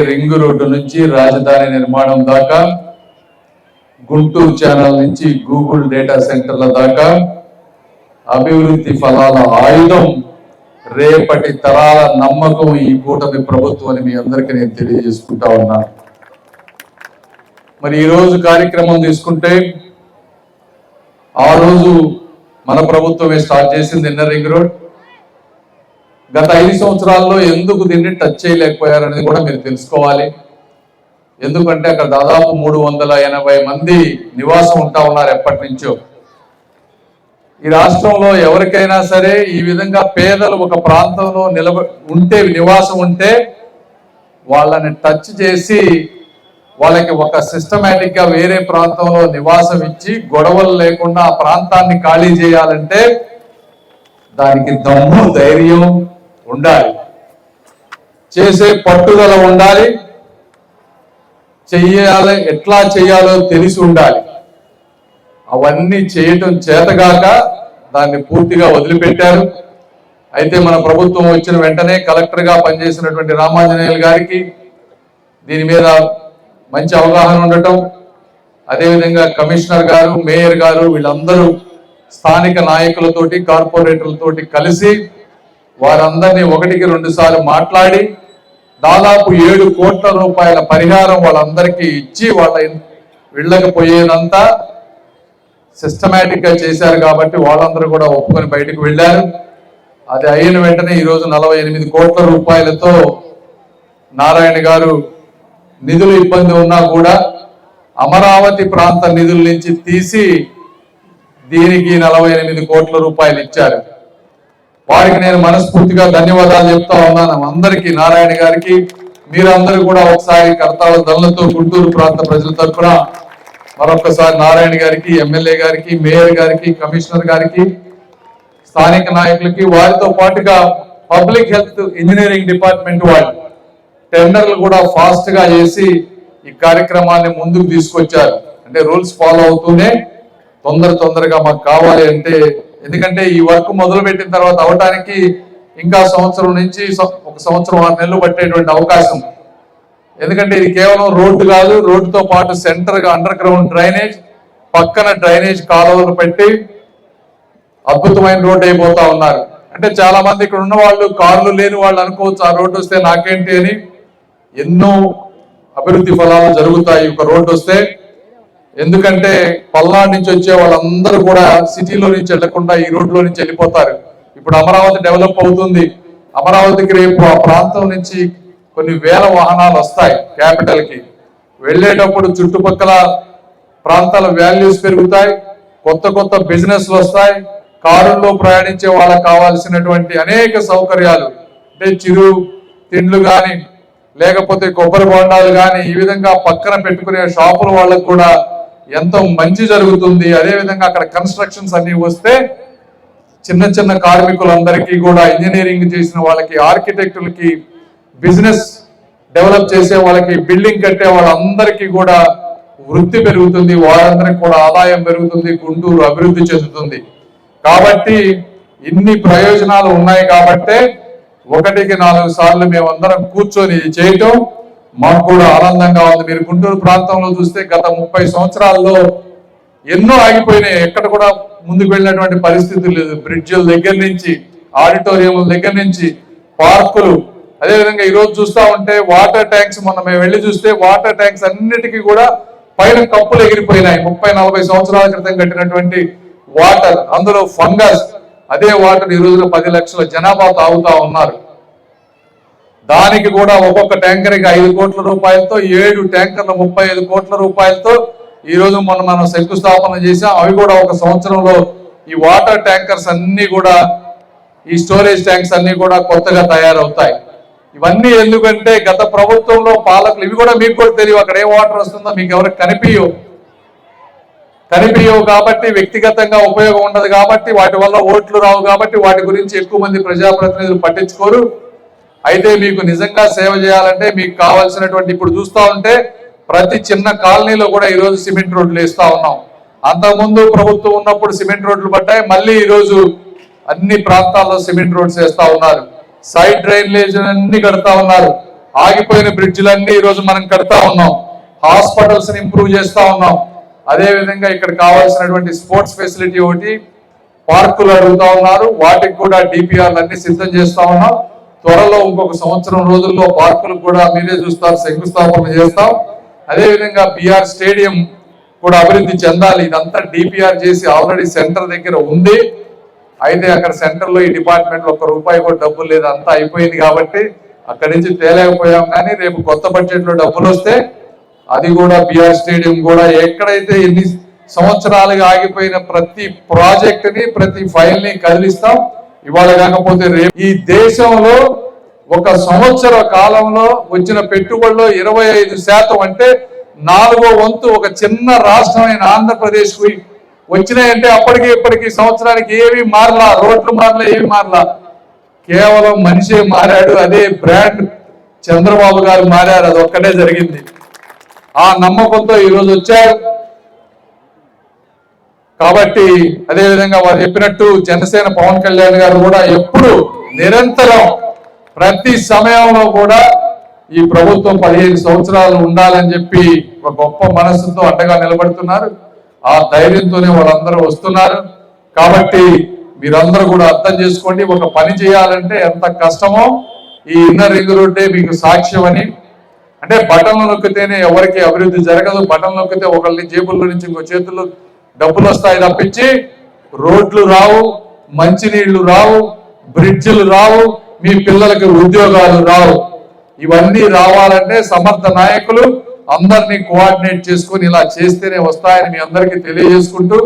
Ring road నుంచి రాజధాని నిర్మాణం దాకా, గుంటూరు ఛానల్ నుంచి గూగుల్ డేటా సెంటర్ల దాకా అభివృద్ధి ఫలాల ఆయుధం రేపటి తరాల నమ్మకం ఈ కూటమి ప్రభుత్వం అని మీ అందరికీ నేను తెలియజేసుకుంటా ఉన్నా. మరి ఈరోజు కార్యక్రమం తీసుకుంటే ఆ రోజు మన ప్రభుత్వమే స్టార్ట్ చేసింది ఇన్నర్ రింగ్ రోడ్. గత 5 సంవత్సరాల్లో ఎందుకు దీన్ని టచ్ చేయలేకపోయారనేది కూడా మీరు తెలుసుకోవాలి. ఎందుకంటే అక్కడ దాదాపు 380 మంది నివాసం ఉంటా ఉన్నారు ఎప్పటి నుంచో. ఈ రాష్ట్రంలో ఎవరికైనా సరే ఈ విధంగా పేదలు ఒక ప్రాంతంలో నివాసం ఉంటే వాళ్ళని టచ్ చేసి వాళ్ళకి ఒక సిస్టమేటిక్ గా వేరే ప్రాంతంలో నివాసం ఇచ్చి గొడవలు లేకుండా ఆ ప్రాంతాన్ని ఖాళీ చేయాలంటే దానికి దమ్ము ధైర్యం ఉండాలి, చేసే పట్టుదల ఉండాలి, ఎట్లా చేయాలో తెలిసి ఉండాలి. అవన్నీ చేయటం చేతగాక దాన్ని పూర్తిగా వదిలిపెట్టారు. అయితే మన ప్రభుత్వం వచ్చిన వెంటనే కలెక్టర్గా పనిచేసినటువంటి రామాంజనేయులు గారికి దీని మీద మంచి అవగాహన ఉండటం, అదేవిధంగా కమిషనర్ గారు, మేయర్ గారు వీళ్ళందరూ స్థానిక నాయకులతోటి కార్పొరేటర్లతోటి కలిసి వారందరినీ 1-2 సార్లు మాట్లాడి దాదాపు 7 కోట్ల రూపాయల పరిహారం వాళ్ళందరికీ ఇచ్చి వాళ్ళ ఇళ్ళకి పోయేదంతా సిస్టమేటిక్ గా చేశారు. కాబట్టి వాళ్ళందరూ కూడా ఒప్పుకొని బయటకు వెళ్ళారు. అది అయిన వెంటనే ఈరోజు 48 కోట్ల రూపాయలతో నారాయణ గారు నిధులు ఇబ్బంది ఉన్నా కూడా అమరావతి ప్రాంత నిధుల నుంచి తీసి దీనికి 48 కోట్ల రూపాయలు ఇచ్చారు. వారికి నేను మనస్ఫూర్తిగా ధన్యవాదాలు చెప్తా ఉన్నాను అందరికీ, నారాయణ గారికి. మీరందరూ కూడా ఒకసారి కర్తాల ధనలతో గుంటూరు ప్రాంత ప్రజల తరఫున మరొకసారి నారాయణ గారికి, ఎమ్మెల్యే గారికి, మేయర్ గారికి, కమిషనర్ గారికి, స్థానిక నాయకులకి, వారితో పాటుగా పబ్లిక్ హెల్త్ ఇంజనీరింగ్ డిపార్ట్మెంట్ వాళ్ళు టెండర్లు కూడా ఫాస్ట్ గా చేసి ఈ కార్యక్రమాన్ని ముందుకు తీసుకొచ్చారు. అంటే రూల్స్ ఫాలో అవుతూనే తొందరగా మాకు కావాలి అంటే, ఎందుకంటే ఈ వర్క్ మొదలు పెట్టిన తర్వాత అవటానికి ఇంకా 1 సంవత్సరం నుంచి 1 సంవత్సరం 6 నెలలు పట్టేటువంటి అవకాశం. ఎందుకంటే ఇది కేవలం రోడ్డు కాదు, రోడ్డుతో పాటు సెంటర్ గా అండర్ గ్రౌండ్ డ్రైనేజ్, పక్కన డ్రైనేజ్ కాలువలు పెట్టి అద్భుతమైన రోడ్డు అయిపోతా ఉన్నారు. అంటే చాలా మంది ఇక్కడ ఉన్న వాళ్ళు, కార్లు లేని వాళ్ళు అనుకోవచ్చు ఆ రోడ్డు వస్తే నాకేంటి అని. ఎన్నో అభివృద్ధి ఫలాలు జరుగుతాయి ఒక రోడ్డు వస్తే. ఎందుకంటే పల్నాడు నుంచి వచ్చే వాళ్ళందరూ కూడా సిటీలో నుంచి వెళ్లకుండా ఈ రోడ్లో నుంచి వెళ్ళిపోతారు. ఇప్పుడు అమరావతి డెవలప్ అవుతుంది. అమరావతికి రేపు ఆ ప్రాంతం నుంచి కొన్ని వేల వాహనాలు వస్తాయి క్యాపిటల్ కి. వెళ్ళేటప్పుడు చుట్టుపక్కల ప్రాంతాల వాల్యూస్ పెరుగుతాయి, కొత్త బిజినెస్లు వస్తాయి. కారుల్లో ప్రయాణించే వాళ్ళకి కావాల్సినటువంటి అనేక సౌకర్యాలు, అంటే చిరు తిండ్లు కానీ లేకపోతే కొబ్బరి బొండాలు కానీ ఈ విధంగా పక్కన పెట్టుకునే షాపుల వాళ్ళకు కూడా ఎంతో మంచి జరుగుతుంది. అదేవిధంగా అక్కడ కన్స్ట్రక్షన్స్ అన్ని వస్తే చిన్న కార్మికులందరికీ కూడా, ఇంజనీరింగ్ చేసిన వాళ్ళకి, ఆర్కిటెక్టులకి, బిజినెస్ డెవలప్ చేసే వాళ్ళకి, బిల్డింగ్ కట్టే వాళ్ళందరికీ కూడా వృత్తి పెరుగుతుంది, వారందరికీ కూడా ఆదాయం పెరుగుతుంది, గుంటూరు అభివృద్ధి చెందుతుంది. కాబట్టి ఇన్ని ప్రయోజనాలు ఉన్నాయి. కాబట్టే 1-4 సార్లు మేమందరం కూర్చొని చేయటం మాకు కూడా ఆనందంగా ఉంది. మీరు గుంటూరు ప్రాంతంలో చూస్తే గత 30 సంవత్సరాల్లో ఎన్నో ఆగిపోయినాయి, ఎక్కడ కూడా ముందుకు వెళ్ళినటువంటి పరిస్థితులు లేదు. బ్రిడ్జిల దగ్గర నుంచి, ఆడిటోరియంల దగ్గర నుంచి, పార్కులు, అదేవిధంగా ఈరోజు చూస్తూ ఉంటే వాటర్ ట్యాంక్స్, మొన్న మేము వెళ్ళి చూస్తే వాటర్ ట్యాంక్స్ అన్నిటికీ కూడా పైన కప్పులు ఎగిరిపోయినాయి. 30-40 సంవత్సరాల క్రితం కట్టినటువంటి వాటర్, అందులో ఫంగస్. అదే వాటర్ ఈ రోజున 10 లక్షల జనాభా తాగుతా ఉన్నారు. దానికి కూడా ఒక్కొక్క ట్యాంకర్కి 5 కోట్ల రూపాయలతో 7 ట్యాంకర్లు 35 కోట్ల రూపాయలతో ఈ రోజు మనం శంకుస్థాపన చేసాం. అవి కూడా 1 సంవత్సరంలో ఈ వాటర్ ట్యాంకర్స్ అన్ని కూడా, ఈ స్టోరేజ్ ట్యాంక్స్ అన్ని కూడా కొత్తగా తయారవుతాయి. ఇవన్నీ ఎందుకంటే గత ప్రభుత్వంలో పాలకులు, ఇవి కూడా మీకు కూడా తెలియవు, అక్కడ ఏ వాటర్ వస్తుందో మీకు ఎవరికి కనిపించవు కాబట్టి, వ్యక్తిగతంగా ఉపయోగం ఉండదు కాబట్టి, వాటి వల్ల ఓట్లు రావు కాబట్టి వాటి గురించి ఎక్కువ మంది ప్రజాప్రతినిధులు పట్టించుకోరు. అయితే మీకు నిజంగా సేవ చేయాలంటే మీకు కావాల్సినటువంటి, ఇప్పుడు చూస్తూ ఉంటే ప్రతి చిన్న కాలనీలో కూడా ఈరోజు సిమెంట్ రోడ్లు వేస్తా ఉన్నాం. అంతకుముందు ప్రభుత్వం ఉన్నప్పుడు సిమెంట్ రోడ్లు పడ్డాయి, మళ్ళీ ఈరోజు అన్ని ప్రాంతాల్లో సిమెంట్ రోడ్స్ వేస్తా ఉన్నారు. సైడ్ డ్రైనేజ్ అన్ని కడతా ఉన్నారు. ఆగిపోయిన బ్రిడ్జిలన్నీ ఈరోజు మనం కడతా ఉన్నాం, హాస్పిటల్స్ ని ఇంప్రూవ్ చేస్తా ఉన్నాం. అదే విధంగా ఇక్కడ కావాల్సినటువంటి స్పోర్ట్స్ ఫెసిలిటీ ఒకటి, పార్కులు అడుగుతా ఉన్నారు, వాటికి కూడా డిపిఆర్లు అన్ని సిద్ధం చేస్తా ఉన్నాం. త్వరలో ఇంకొక సంవత్సరం రోజుల్లో పార్కులు కూడా మీరే చూస్తారు, శంకుస్థాపన చేస్తాం. అదేవిధంగా బిఆర్ స్టేడియం కూడా అభివృద్ధి చెందాలి. ఇదంతా డిపిఆర్ చేసి ఆల్రెడీ సెంటర్ దగ్గర ఉంది. అయితే అక్కడ సెంటర్లో ఈ డిపార్ట్మెంట్లో ₹1 కూడా డబ్బులు లేదు, అంతా అయిపోయింది కాబట్టి అక్కడి నుంచి తేలేకపోయాం. కానీ రేపు కొత్త బడ్జెట్లో డబ్బులు వస్తే అది కూడా బిఆర్ స్టేడియం కూడా ఎక్కడైతే ఎన్ని సంవత్సరాలుగా ఆగిపోయిన ప్రతి ప్రాజెక్ట్ ని ప్రతి ఫైల్ ని కదిలిస్తాం. ఇవాళ కాకపోతే రేపు ఈ దేశంలో ఒక సంవత్సర కాలంలో వచ్చిన పెట్టుబడిలో 25% అంటే 4వ వంతు ఒక చిన్న రాష్ట్రమైన ఆంధ్రప్రదేశ్ కు వచ్చినాయంటే అప్పటికి ఇప్పటికి సంవత్సరానికి ఏమి మారలా, రోడ్లు మారలా, ఏమి మారలా, కేవలం మనిషే మారాడు. అదే బ్రాండ్ చంద్రబాబు గారు మారారు, అది ఒక్కటే జరిగింది. ఆ నమ్మకంతో ఈరోజు వచ్చారు. కాబట్టి అదేవిధంగా వారు చెప్పినట్టు జనసేన పవన్ కళ్యాణ్ గారు కూడా ఎప్పుడు నిరంతరం ప్రతి సమయంలో కూడా ఈ ప్రభుత్వం 15 సంవత్సరాలు ఉండాలని చెప్పి ఒక గొప్ప మనస్సుతో అండగా నిలబడుతున్నారు. ఆ ధైర్యంతోనే వాళ్ళందరూ వస్తున్నారు. కాబట్టి మీరందరూ కూడా అర్థం చేసుకోండి, ఒక పని చేయాలంటే ఎంత కష్టమో ఈ ఇన్నర్ రింగ్ రోడ్డే మీకు సాక్ష్యం అని. అంటే బటన్లు నొక్కితేనే ఎవరికి అభివృద్ధి జరగదు, బటన్లు నొక్కితే ఒకళ్ళ జేబుల్లో నుంచి ఇంకో చేతుల్లో డబ్బులు వస్తాయి తప్పించి రోడ్లు రావు, మంచినీళ్లు రావు, బ్రిడ్జిలు రావు, మీ పిల్లలకి ఉద్యోగాలు రావు. ఇవన్నీ రావాలంటే సమర్థ నాయకులు అందరినీ కోఆర్డినేట్ చేసుకుని ఇలా చేస్తేనే వస్తాయని మీ అందరికీ తెలియజేసుకుంటూ